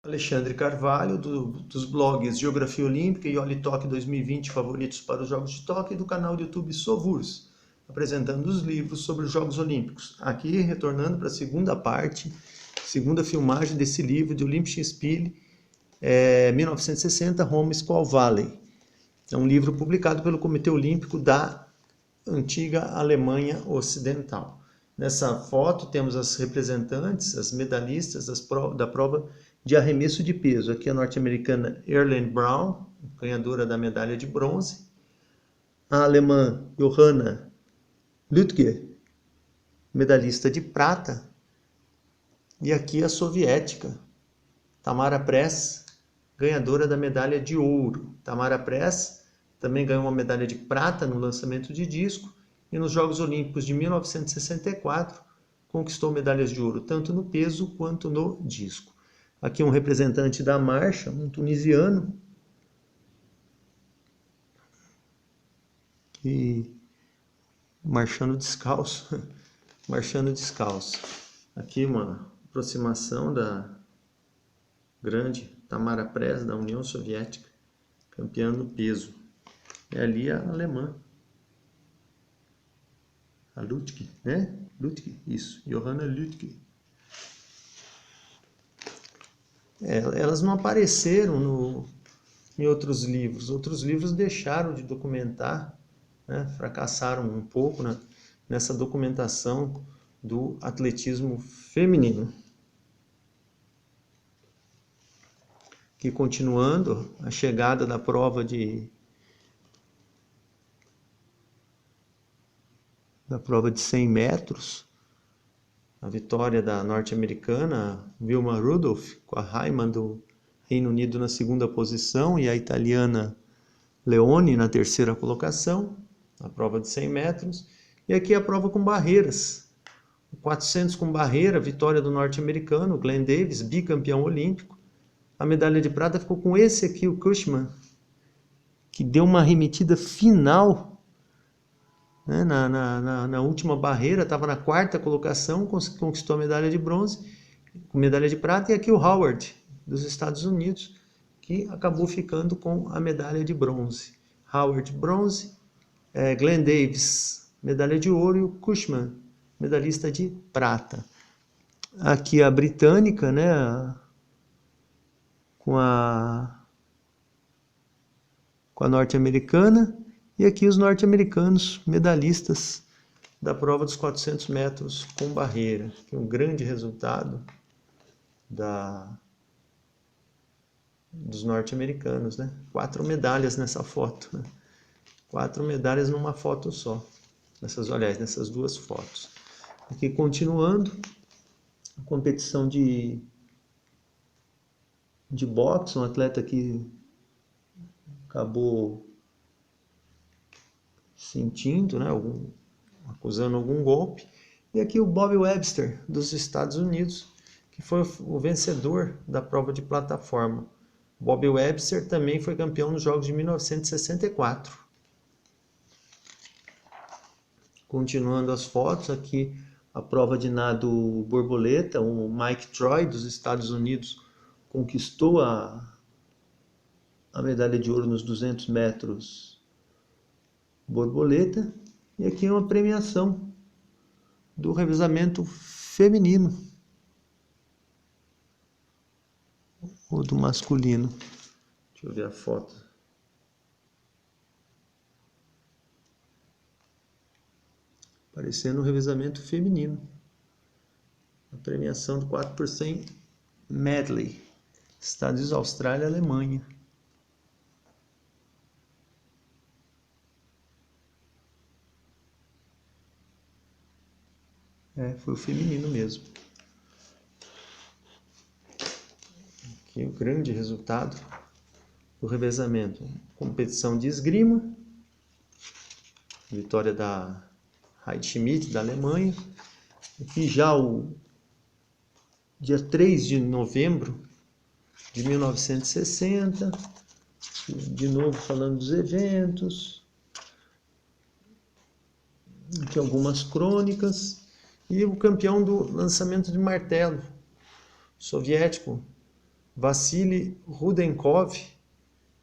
Alexandre Carvalho, dos blogs Geografia Olímpica e Oli Tóquio 2020 favoritos para os Jogos de Tóquio e do canal do YouTube Sovurs, apresentando os livros sobre os Jogos Olímpicos. Aqui retornando para a segunda parte, segunda filmagem desse livro de Olympische Spiele, 1960, Roma Squaw Valley. É um livro publicado pelo Comitê Olímpico da antiga Alemanha Ocidental. Nessa foto temos as representantes, as medalhistas da prova de arremesso de peso. Aqui a norte-americana Erlen Brown, ganhadora da medalha de bronze. A alemã Johanna Lütke, medalhista de prata. E aqui a soviética Tamara Press, ganhadora da medalha de ouro. Tamara Press também ganhou uma medalha de prata no lançamento de disco e nos Jogos Olímpicos de 1964 conquistou medalhas de ouro tanto no peso quanto no disco. Aqui um representante da marcha, um tunisiano, que marchando descalço. Aqui uma aproximação da grande Tamara Press, da União Soviética, campeã no peso. E ali a alemã, a Lütke, né? Lütke, isso, Johanna Lütke. Elas não apareceram em outros livros. Outros livros deixaram de documentar, né? Fracassaram um pouco nessa documentação do atletismo feminino. Que continuando, a chegada da prova de 100 metros, a vitória da norte-americana Wilma Rudolph, com a Heimann do Reino Unido na segunda posição e a italiana Leone na terceira colocação, a prova de 100 metros. E aqui a prova com barreiras, o 400 com barreira, vitória do norte-americano Glenn Davis, bicampeão olímpico. A medalha de prata ficou com esse aqui, o Cushman, que deu uma arremetida final, né, na última barreira, estava na quarta colocação, conquistou a medalha de bronze, com medalha de prata. E aqui o Howard, dos Estados Unidos, que acabou ficando com a medalha de bronze. Howard, bronze, Glenn Davis, medalha de ouro, e o Cushman, medalhista de prata. Aqui a britânica, né, com a norte-americana, e aqui os norte-americanos, medalhistas da prova dos 400 metros com barreira. Que é um grande resultado dos norte-americanos, né? 4 medalhas nessa foto, né? 4 medalhas numa foto só, nessas duas fotos. Aqui continuando, a competição de boxe, um atleta que acabou sentindo, né, acusando algum golpe. E aqui o Bob Webster, dos Estados Unidos, que foi o vencedor da prova de plataforma. Bob Webster também foi campeão nos Jogos de 1964. Continuando as fotos, aqui a prova de nado borboleta, o Mike Troy, dos Estados Unidos, conquistou a medalha de ouro nos 200 metros borboleta. E aqui é uma premiação do revezamento feminino ou do masculino. Deixa eu ver a foto. Aparecendo o revezamento feminino. A premiação do 4 por 100 medley. Estados Unidos, Austrália, Alemanha. Foi o feminino mesmo. Aqui o grande resultado do revezamento. Competição de esgrima. Vitória da Heidi Schmidt, da Alemanha. Aqui já o dia 3 de novembro de 1960. De novo falando dos eventos. Aqui algumas crônicas. E o campeão do lançamento de martelo, soviético, Vassili Rudenkov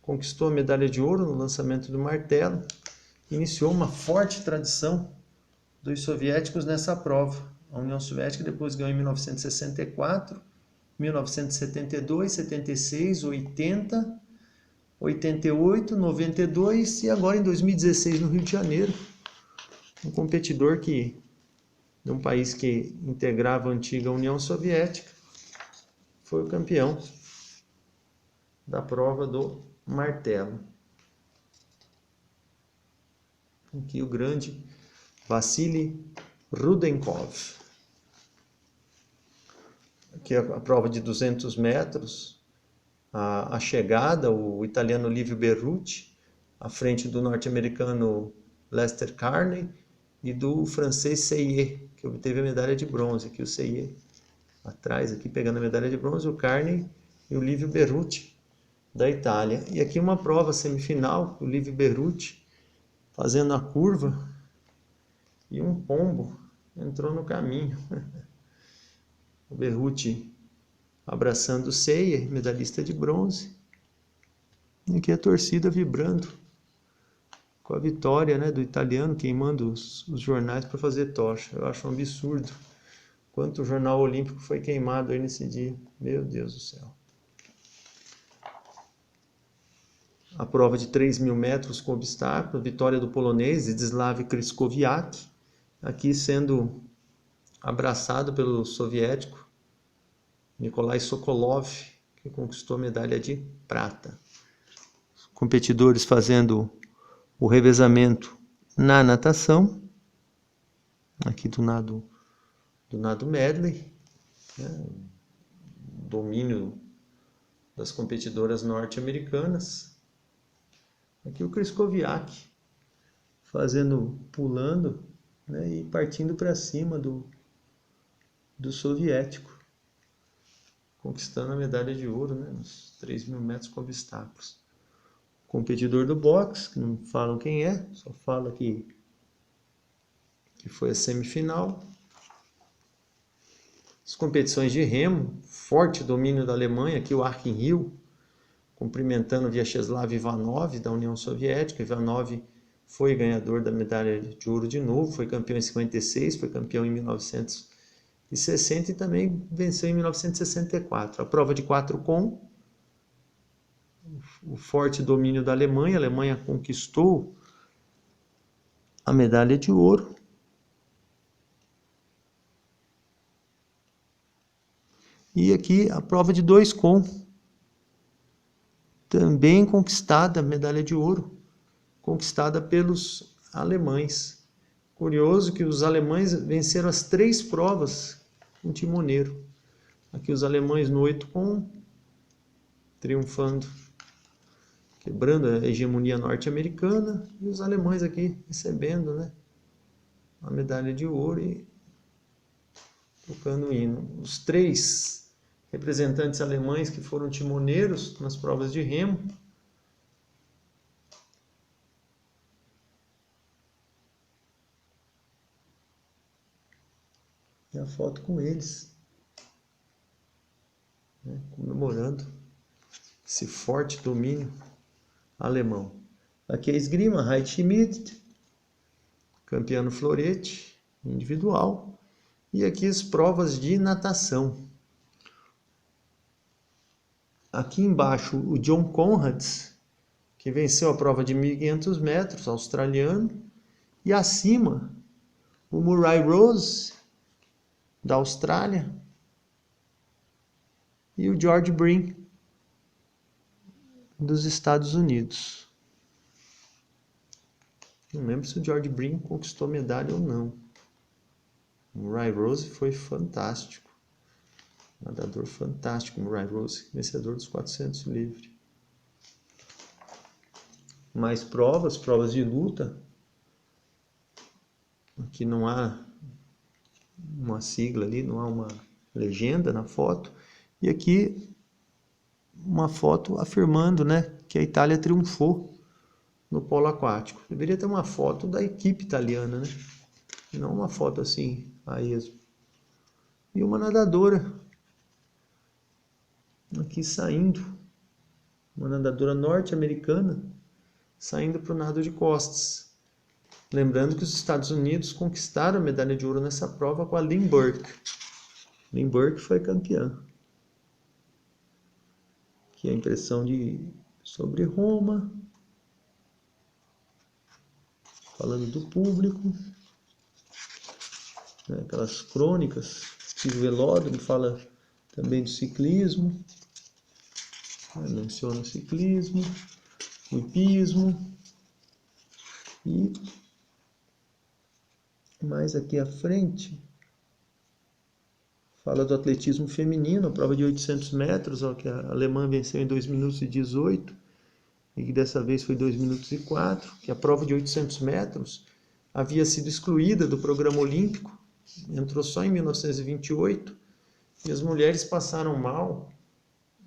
conquistou a medalha de ouro no lançamento do martelo. Iniciou uma forte tradição dos soviéticos nessa prova. A União Soviética depois ganhou em 1964, 1972, 76, 80, 88, 92 e agora em 2016 no Rio de Janeiro. Um competidor de um país que integrava a antiga União Soviética foi o campeão da prova do martelo. Aqui o grande Vassili Rudenkov. Aqui a prova de 200 metros, a chegada, o italiano Livio Berruti, à frente do norte-americano Lester Carney e do francês Seillet, que obteve a medalha de bronze. Aqui o Seillet atrás, aqui pegando a medalha de bronze, o Carney e o Livio Berruti da Itália. E aqui uma prova semifinal, o Livio Berruti fazendo a curva e um pombo entrou no caminho. O Berruti abraçando o Seillet, medalhista de bronze. E aqui a torcida vibrando com a vitória, né, do italiano, queimando os jornais para fazer tocha. Eu acho um absurdo quanto o jornal olímpico foi queimado aí nesse dia. Meu Deus do céu. A prova de 3.000 metros com obstáculo, vitória do polonês Zdzisław Kryskowiak, aqui sendo abraçado pelo soviético Nikolai Sokolov, que conquistou a medalha de prata. Os competidores fazendo o revezamento na natação, aqui do nado medley, né? Domínio das competidoras norte-americanas. Aqui o Kryskowiak pulando, né, e partindo para cima do soviético, conquistando a medalha de ouro, né, nos 3.000 metros com obstáculos. Competidor do boxe, que não falam quem é, só fala que foi a semifinal. As competições de remo, forte domínio da Alemanha, aqui o Arkin Hill, cumprimentando Vyacheslav Ivanov, da União Soviética. Ivanov foi ganhador da medalha de ouro de novo, foi campeão em 56, foi campeão em 1960 e também venceu em 1964. A prova de 4 com o forte domínio da Alemanha. A Alemanha conquistou a medalha de ouro. E aqui a prova de 2 com, também conquistada, medalha de ouro, conquistada pelos alemães. Curioso que os alemães venceram as 3 provas com timoneiro. Aqui os alemães no 8 com, triunfando, quebrando a hegemonia norte-americana, e os alemães aqui recebendo, né, a medalha de ouro e tocando o hino. Os 3 representantes alemães que foram timoneiros nas provas de remo. E a foto com eles, né, comemorando esse forte domínio alemão. Aqui a esgrima, Heidi Schmidt, campeã no florete individual. E aqui as provas de natação. Aqui embaixo o John Conrads, que venceu a prova de 1.500 metros, australiano. E acima o Murray Rose, da Austrália. E o George Breen, dos Estados Unidos. Não lembro se o George Breen conquistou medalha ou não. O Murray Rose foi fantástico. Nadador fantástico, Murray Rose, vencedor dos 400 livre. Mais provas de luta. Aqui não há uma sigla ali, não há uma legenda na foto. E aqui uma foto afirmando, né, que a Itália triunfou no polo aquático. Deveria ter uma foto da equipe italiana, né? Não uma foto assim, a esmo. E uma nadadora aqui saindo, uma nadadora norte-americana saindo para o nado de costas. Lembrando que os Estados Unidos conquistaram a medalha de ouro nessa prova com a Lynn Burke. Lynn Burke foi campeã. Aqui a impressão sobre Roma, falando do público, né, aquelas crônicas que o velódromo fala também do ciclismo, né, menciona o ciclismo, o hipismo, e mais aqui à frente fala do atletismo feminino, a prova de 800 metros, ó, que a alemã venceu em 2 minutos e 18, e que dessa vez foi 2 minutos e 4, que a prova de 800 metros havia sido excluída do programa olímpico, entrou só em 1928, e as mulheres passaram mal,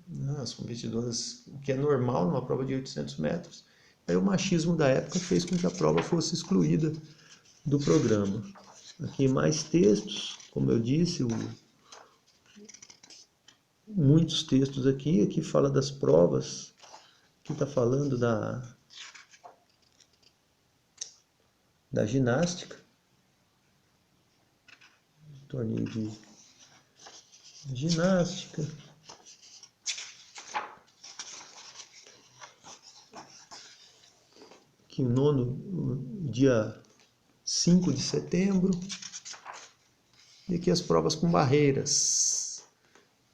né, as competidoras, o que é normal numa prova de 800 metros. Aí o machismo da época fez com que a prova fosse excluída do programa. Aqui mais textos, como eu disse, muitos textos aqui fala das provas, aqui está falando da ginástica, torneio de ginástica. Aqui o dia 5 de setembro. E aqui as provas com barreiras.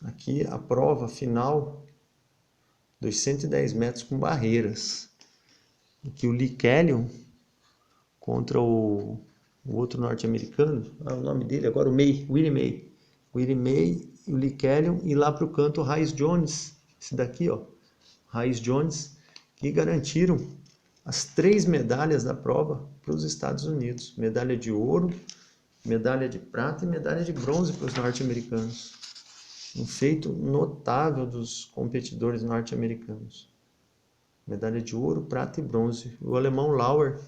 Aqui a prova final dos 110 metros com barreiras. Aqui o Lee Kellyon contra o outro norte-americano. O nome dele agora, Willie May. Willie May e o Lee Kellyon. E lá para o canto o Rhys Jones. Esse daqui, ó. Rhys Jones, que garantiram as 3 medalhas da prova para os Estados Unidos. Medalha de ouro, medalha de prata e medalha de bronze para os norte-americanos. Um feito notável dos competidores norte-americanos. Medalha de ouro, prata e bronze. O alemão Lauer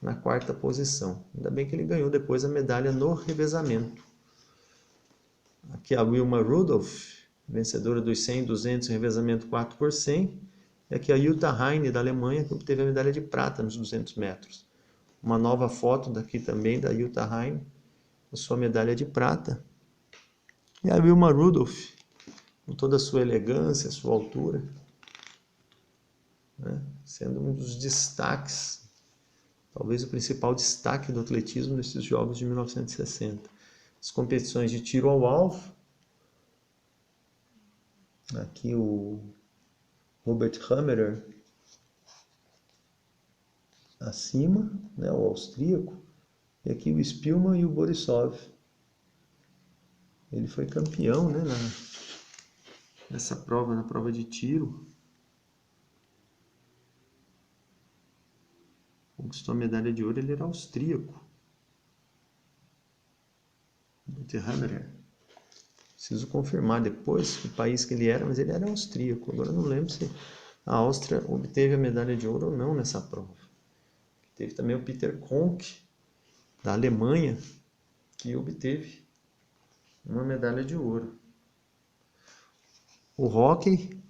na 4ª posição. Ainda bem que ele ganhou depois a medalha no revezamento. Aqui a Wilma Rudolph, vencedora dos 100, 200 em revezamento 4 por 100. E aqui a Jutta Heine, da Alemanha, que obteve a medalha de prata nos 200 metros. Uma nova foto daqui também da Jutta Heine, a sua medalha de prata. E a Wilma Rudolph, com toda a sua elegância, a sua altura, né, sendo um dos destaques, talvez o principal destaque do atletismo nesses Jogos de 1960. As competições de tiro ao alvo, aqui o Robert Hammerer acima, né, o austríaco, e aqui o Spielmann e o Borisov. Ele foi campeão, né, nessa prova, na prova de tiro. Conquistou a medalha de ouro, ele era austríaco. Robert Hammerer. Preciso confirmar depois o país que ele era, mas ele era austríaco. Agora eu não lembro se a Áustria obteve a medalha de ouro ou não nessa prova. Teve também o Peter Konk, da Alemanha, que obteve uma medalha de ouro. O hóquei,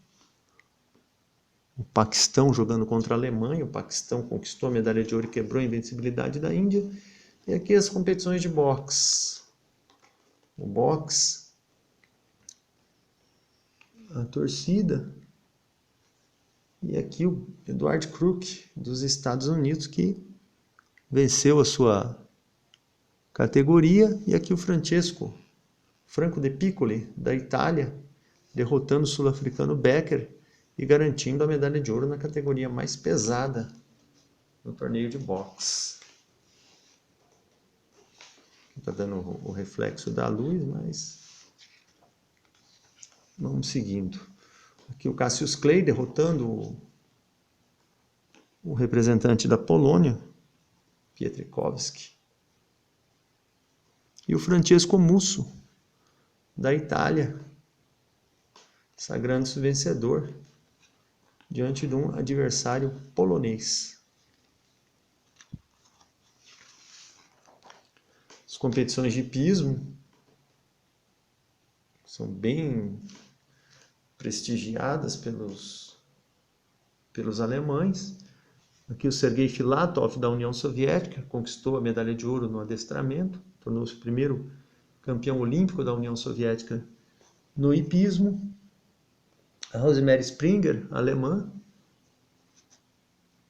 o Paquistão jogando contra a Alemanha. O Paquistão conquistou a medalha de ouro e quebrou a invencibilidade da Índia. E aqui as competições de boxe. O boxe, a torcida. E aqui o Edward Crook, dos Estados Unidos, que venceu a sua categoria. E aqui o Franco De Piccoli, da Itália, derrotando o sul-africano Becker e garantindo a medalha de ouro na categoria mais pesada no torneio de boxe. Está dando o reflexo da luz, mas vamos seguindo. Aqui o Cassius Clay derrotando o representante da Polônia, Pietrkowski. E o Francesco Musso, da Itália, sagrando-se vencedor diante de um adversário polonês. As competições de hipismo são bem prestigiadas pelos alemães. Aqui o Sergei Filatov, da União Soviética, conquistou a medalha de ouro no adestramento, tornou-se o primeiro campeão olímpico da União Soviética no hipismo. A Rosemary Springer, alemã.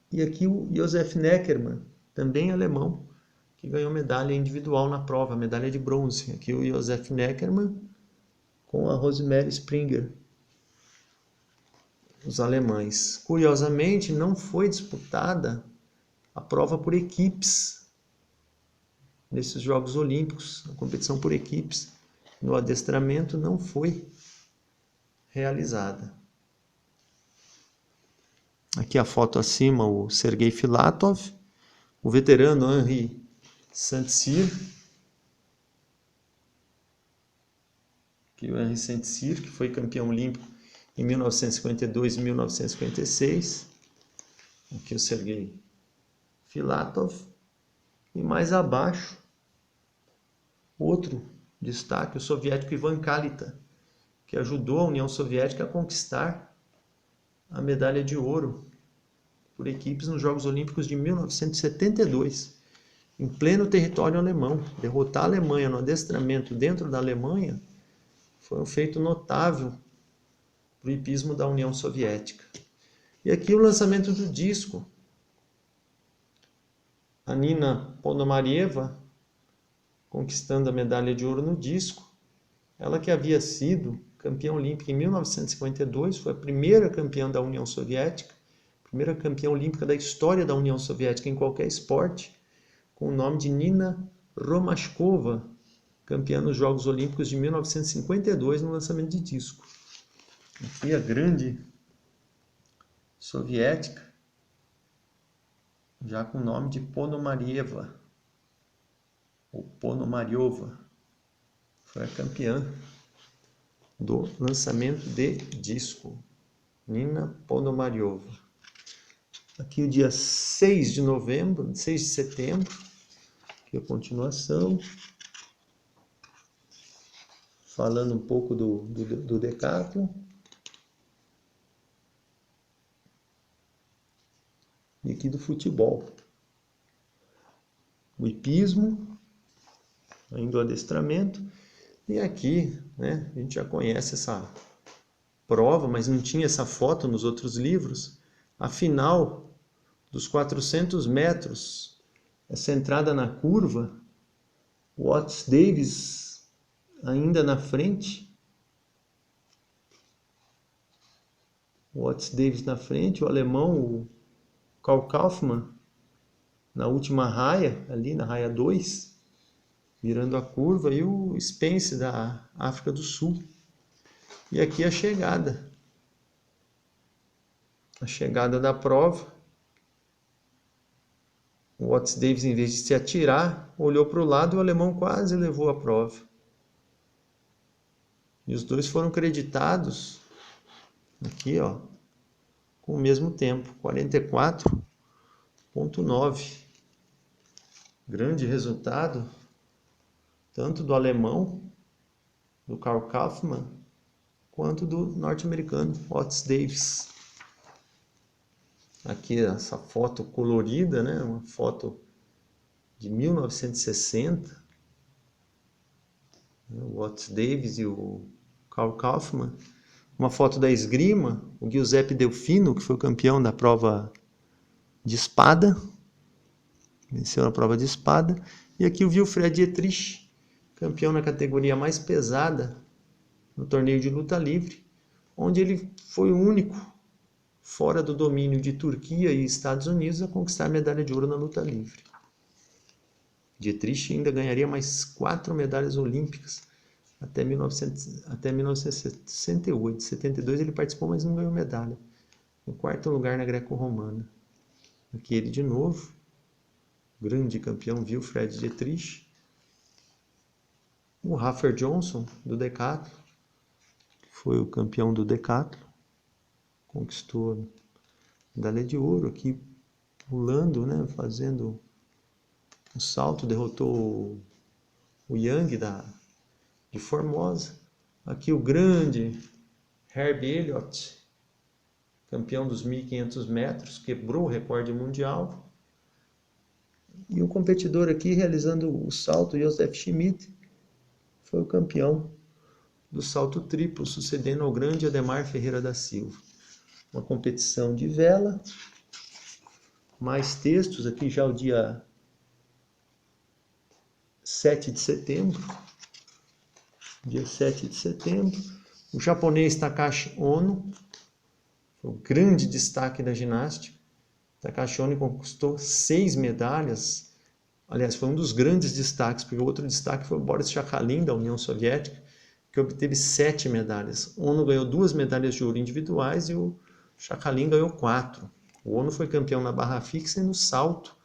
E aqui o Josef Neckermann, também alemão, que ganhou medalha individual na prova, medalha de bronze. Aqui o Josef Neckermann com a Rosemary Springer, os alemães. Curiosamente, não foi disputada a prova por equipes nesses Jogos Olímpicos. A competição por equipes no adestramento não foi realizada. Aqui a foto acima, o Sergei Filatov, o veterano Henri Saint-Cyr, que o Henri Saint-Cyr, que foi campeão olímpico em 1952 e 1956. Aqui o Sergei Filatov. E mais abaixo, outro destaque, o soviético Ivan Kalita, que ajudou a União Soviética a conquistar a medalha de ouro por equipes nos Jogos Olímpicos de 1972, em pleno território alemão. Derrotar a Alemanha no adestramento dentro da Alemanha foi um feito notável para o hipismo da União Soviética. E aqui o lançamento do disco. A Nina Ponomarieva conquistando a medalha de ouro no disco. Ela que havia sido campeã olímpica em 1952, foi a primeira campeã da União Soviética, primeira campeã olímpica da história da União Soviética em qualquer esporte, com o nome de Nina Romashkova, campeã nos Jogos Olímpicos de 1952 no lançamento de disco. Aqui a grande soviética, já com o nome de Ponomarieva, ou Ponomariova, foi a campeã do lançamento de disco, Nina Ponomariova. Aqui o dia 6 de novembro, 6 de setembro, aqui a continuação, falando um pouco do decátlon. E aqui do futebol. O hipismo, ainda o adestramento. E aqui, né, a gente já conhece essa prova, mas não tinha essa foto nos outros livros. A final dos 400 metros, essa entrada na curva, o Otis Davis ainda na frente. O Otis Davis na frente, o alemão, o Karl Kaufmann, na última raia, ali na raia 2, virando a curva, e o Spence da África do Sul. E aqui a chegada da prova. O Otis Davis, em vez de se atirar, olhou para o lado e o alemão quase levou a prova. E os dois foram creditados aqui, ó, com o mesmo tempo, 44,9. Grande resultado, tanto do alemão, do Karl Kaufmann, quanto do norte-americano, Otis Davis. Aqui essa foto colorida, né? Uma foto de 1960. O Otis Davis e o Karl Kaufmann. Uma foto da esgrima, o Giuseppe Delfino, que foi o campeão da prova de espada. Venceu na prova de espada. E aqui o Wilfred Dietrich, campeão na categoria mais pesada no torneio de luta livre, onde ele foi o único fora do domínio de Turquia e Estados Unidos a conquistar a medalha de ouro na luta livre. Dietrich ainda ganharia mais 4 medalhas olímpicas até 1968. Em 72 ele participou, mas não ganhou medalha. No 4º lugar na greco-romana. Aqui ele de novo, grande campeão Wilfred Dietrich. O Rafer Johnson, do decathlon, foi o campeão do decathlon, conquistou a medalha de ouro aqui, pulando, né, fazendo um salto, derrotou o Yang de Formosa. Aqui o grande Herb Elliott, campeão dos 1.500 metros, quebrou o recorde mundial. E um competidor aqui realizando o salto, Joseph Schmidt, foi o campeão do salto triplo, sucedendo ao grande Ademar Ferreira da Silva. Uma competição de vela, mais textos, aqui já o dia 7 de setembro. Dia 7 de setembro. O japonês Takashi Ono, foi o grande destaque da ginástica. Takashi Ono conquistou 6 medalhas. Aliás, foi um dos grandes destaques, porque o outro destaque foi o Boris Sakhalin, da União Soviética, que obteve 7 medalhas. Ono ganhou 2 medalhas de ouro individuais e o Sakhalin ganhou 4. O Ono foi campeão na barra fixa e no salto,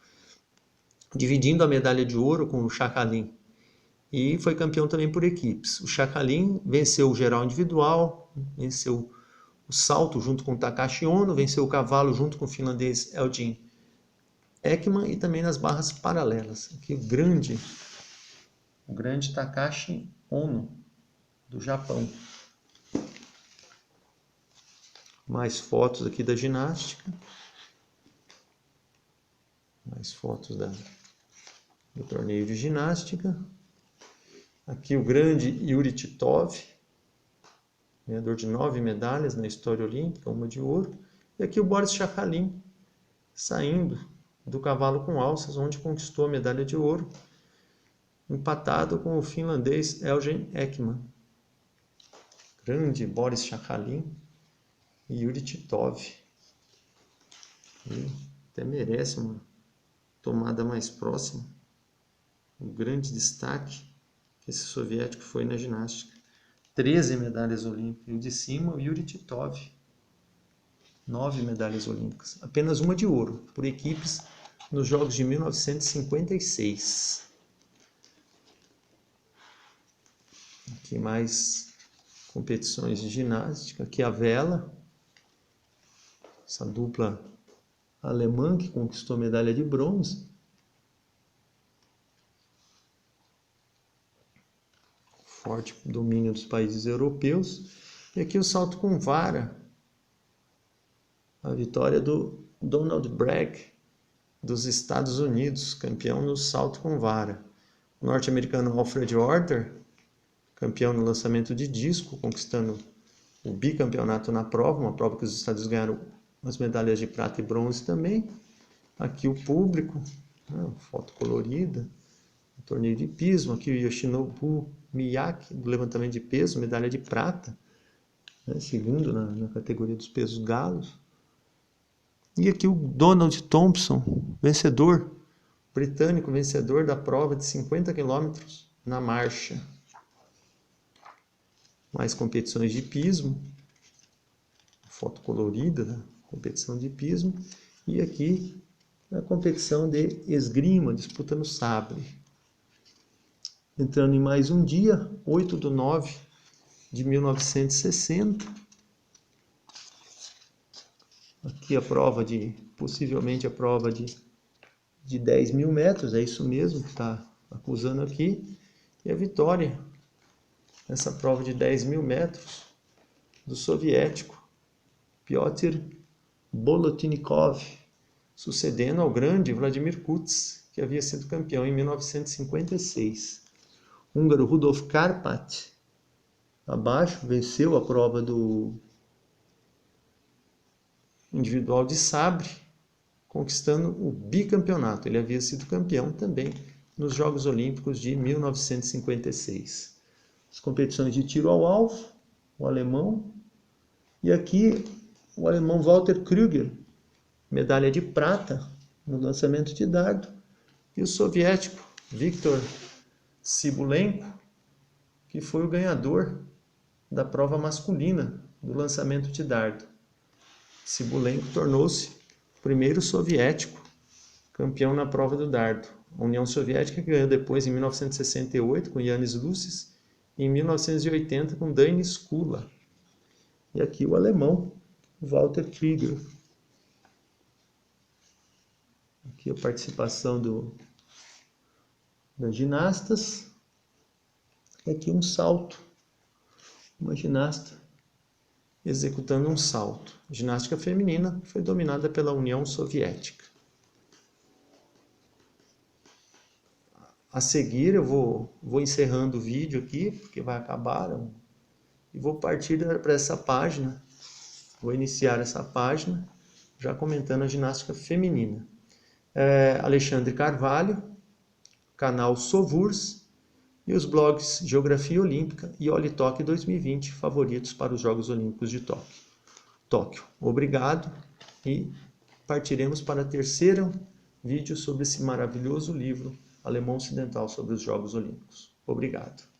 dividindo a medalha de ouro com o Sakhalin. E foi campeão também por equipes. O Sakhalin venceu o geral individual, venceu o salto junto com o Takashi Ono, venceu o cavalo junto com o finlandês Eldin Ekman e também nas barras paralelas. Aqui o grande Takashi Ono, do Japão. Mais fotos aqui da ginástica. Mais fotos do torneio de ginástica. Aqui o grande Yuri Titov, ganhador de 9 medalhas na história olímpica, uma de ouro. E aqui o Boris Sakhalin, saindo do cavalo com alças, onde conquistou a medalha de ouro, empatado com o finlandês Eldin Ekman. Grande Boris Sakhalin e Yuri Titov. E até merece uma tomada mais próxima. Um grande destaque que esse soviético foi na ginástica. 13 medalhas olímpicas. E o de cima, o Yuri Titov. 9 medalhas olímpicas. Apenas uma de ouro, por equipes, nos Jogos de 1956. Aqui mais competições de ginástica. Aqui a vela. Essa dupla alemã que conquistou medalha de bronze. Forte domínio dos países europeus. E aqui o salto com vara. A vitória do Donald Bragg, dos Estados Unidos, campeão no salto com vara. O norte-americano Alfred Order, campeão no lançamento de disco, conquistando o bicampeonato na prova, uma prova que os Estados Unidos ganharam as medalhas de prata e bronze também. Aqui o público, foto colorida, o torneio de pismo. Aqui o Yoshinobu Miyake, do levantamento de peso, medalha de prata, segundo na categoria dos pesos galos. E aqui o Donald Thompson, vencedor, britânico, vencedor da prova de 50 km na marcha. Mais competições de pismo, foto colorida da competição de pismo. E aqui a competição de esgrima, disputa no sabre. Entrando em mais um dia, 8/9/1960. Aqui a prova possivelmente a prova de 10 mil metros, é isso mesmo que está acusando aqui. E a vitória nessa prova de 10 mil metros do soviético Pyotr Bolotnikov, sucedendo ao grande Vladimir Kutz, que havia sido campeão em 1956. O húngaro Rudolf Karpat, abaixo, venceu a prova do individual de sabre, conquistando o bicampeonato. Ele havia sido campeão também nos Jogos Olímpicos de 1956. As competições de tiro ao alvo, o alemão, e aqui o alemão Walter Krüger, medalha de prata no lançamento de dardo, e o soviético Viktor Sibulenko, que foi o ganhador da prova masculina do lançamento de dardo. Sibulenko tornou-se o primeiro soviético campeão na prova do dardo. A União Soviética ganhou depois em 1968 com Yanis Lucis e em 1980 com Denis Kula. E aqui o alemão Walter Krüger. Aqui a participação das ginastas. E aqui um salto. Uma ginasta executando um salto. A ginástica feminina foi dominada pela União Soviética. A seguir eu vou encerrando o vídeo aqui, porque vai acabar, e vou partir para essa página. Vou iniciar essa página já comentando a ginástica feminina. Alexandre Carvalho, canal Sovurs e os blogs Geografia Olímpica e Olitoque 2020, favoritos para os Jogos Olímpicos de Tóquio. Obrigado e partiremos para o terceiro vídeo sobre esse maravilhoso livro Alemão Ocidental sobre os Jogos Olímpicos. Obrigado.